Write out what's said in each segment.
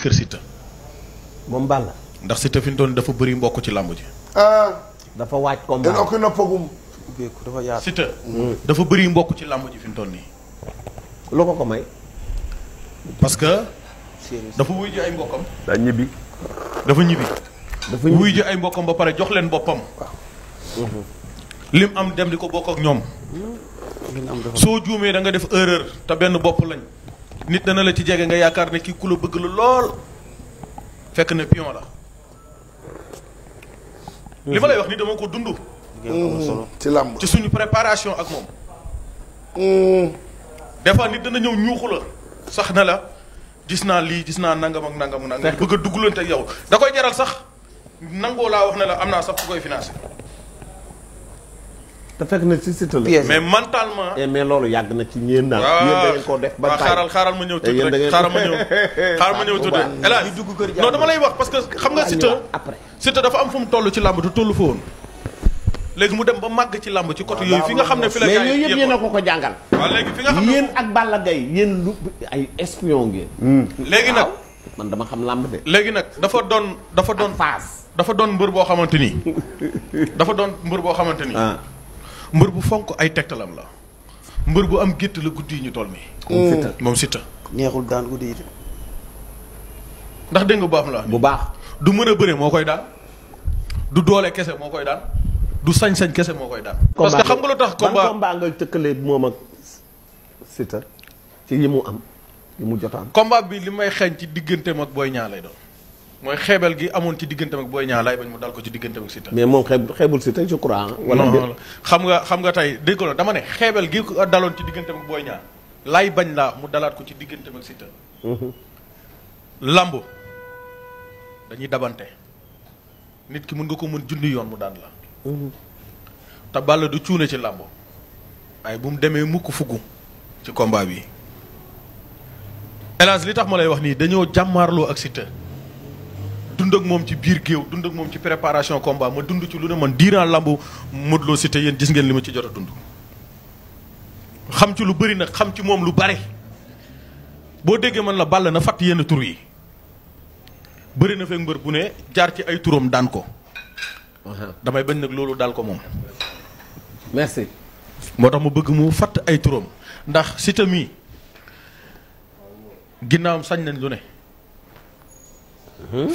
kër Siteu. moom Balla. ndax Siteu fi mu toll dafa bëri mbokk ci làmb ji. dafa waaj combat. den okki noppagum. dafa yaatu. Siteu. dafa bëri mbokk ci làmb ji fi mu toll nii. lu ko may. parce que. dafa wuy ji ay mbokkam. daa ñibbi. dafa ñibbi. dafa ñibbi wuy ji ay mbokkam ba pare jox leen boppam. lim am dem di ko bokk ak ñoom. soo juumee da nga def erreur te benn bopp lañ. nit dana la ci jege nga yaakaar ne kii ku la bëgg la lool. fekk ne pion la. li ma lay wax ni dama ko dund. ci làmb ci suñu préparation ak moom. des fois nit dana ñëw ñuuxu la sax na la gis naa lii gis naa nangam ak nangam nangam. bëgg a duggalante ak yow da koy jaral sax nangoo laa wax ne la am naa sax ku koy financé. te fekk na ci Siteu la. mais mentalement. mais loolu yàgg na ci ñeen daal. yéen da ngeen koo def ba taay xaaral ma ñëw tuuti rek xaaral ma ñëw tuuti rek. non dama lay wax parce que xam nga Siteu dafa am fu mu toll ci làmb te tollu fa woon. léegi mu dem ba màgg ci làmb ci côté yooyu fi nga xam ne fi la. mais yooyu yëpp yéen a ko jàngal. waaw léegi fi nga xam ne yéen ak Balla Gaye yéen lu ay espion ngeen. léegi nag man dama xam làmb de. léegi nag dafa doon phase. dafa doon mbër boo xamante ni. dafa doon mbër boo xamante ni. mbër bu fonk ay tegtalam la. mbër bu am gétt la guddi yi ñu toll nii. moom Siteu. neexul daan guddi yi. ndax dégg nga bu baax la. bu baax. du mën a bëre moo koy daan. du doole kese moo koy daan. du sañ-sañ kese moo koy daan. parce que xam nga lu tax combat nga tëkkale moom ak Siteu ci yi mu am yi mu jot am. combat bi li may xeeñ ci digganteem ak Boy Niang lay doon. mooy xeebel gi amoon ci digganteem ak Boy Niang lay bañ mu dal ko ci digganteem ak Siteu. mais moom xeebul Siteu je crois. wala xam nga tey dégg nga dama ne xeebel gi daloon ci digganteem ak Boy Niang lay bañ laa mu dalaat ko ci digganteem ak Siteu. lamb dañuy dabante nit ki mën nga ko mën junni yoon mu daan la. te Balla du cuune ci làmb waaye bu mu demee mukk fuggu ci combat bi. hélas li tax ma lay wax nii dañoo jàmmaarloo ak Siteu dund ak moom ci biir géew dund ak moom ci préparation combat ma dund ci lu ne man diiraan làmb Modou Lo Siteu yéen gis ngeen li ma ci jot a dund. xam ci lu bëri nag xam ci moom lu bari boo déggee man la Balla na fàtt yenn tur yi bëri na fekk mbër bu ne jaar ci ay turam daan ko. damay bañ nag loolu daal ko moom. merci. moo tax mu bëgg mu fatt ay turam ndax Siteu mii ginnaawam sañ nañ lu ne.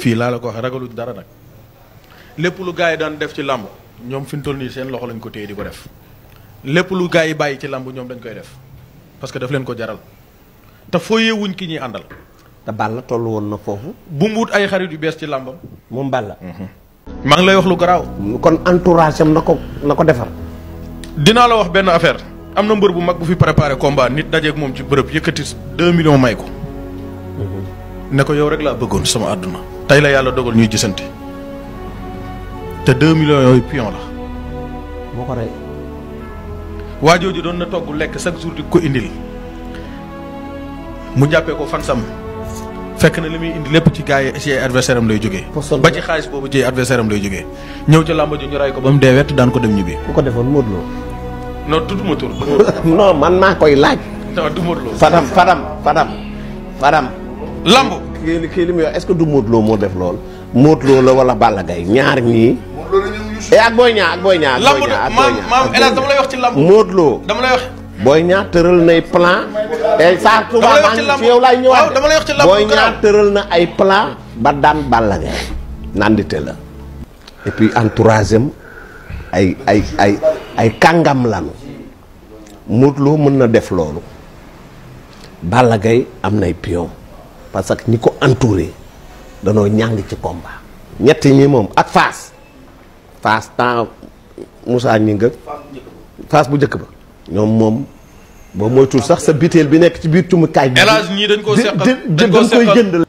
fii laa la ko waxee ragaluñ dara nag. lépp lu gars yi daan def ci làmb ñoom fi mu toll nii seen loxo lañ ko téye di ko def. lépp lu gars yi bàyyi ci làmb ñoom dañ koy def parce que daf leen ko jaral te fooyee wuñ ki ñuy àndal. te Balla toll woon na foofu. bu mu wut ay xarit yu bees ci làmbam. moom Balla. maa ngi lay wax lu garaaw. kon entourage am na ko defar. dinaa la wax benn affaire am na mbër bu mag bu fi préparé combat nit dajeeg moom ci bërëb yëkkati 2 millions may ko. ne ko yow rek laa bëggoon sama àdduna. tey la yàlla dogal ñuy gisante te 2 millions yooyu pion la. moo ko rey. waa jooju doon na togg lekk chaque jour di ko indil mu jàppee ko fan sam fekk na li muy indi lépp ci gars yi ci adversaire am lay jógee. ba ci xaalis boobu ci adversaire am lay jógee. ñëw ca làmb ji ñu ray ko ba mu dee wett daan ko dem ñibbi. ku ko defoon Modou Lo. non tudduma tur. non man maa koy laaj. non du Modou Lo. Fadam. lamb. kii li muy wax est-ce que du Modou Lo moo def lool. Modou Lo la wala Balla Gaye ñaar ñii. ak Boy Niang lamb maam El Hadj dama lay wax ci lamb. Modou Lo dama lay wax. Boy Niang tëral nay plan. saa tubaab maa ngi ci yow laay ñëwaat. dama lay wax ci lamb Boy Niang tëral na ay plan ba daan Balla Gaye nandite la. et puis entourage am ay kàngam lanu. Modou Lo mën na def loolu. Balla Gaye am nay pion parce que ñi ko entouré danoo ñàng ci combat. ñett ñi moom ak Fass temps Moussa ñi nga Fass bu njëkk ba. ñoom moom boo moytul sax sa biteel bi nekk ci biir cumukaay bi. El Hadj ñii dañ koo seqal dañ koy jënd.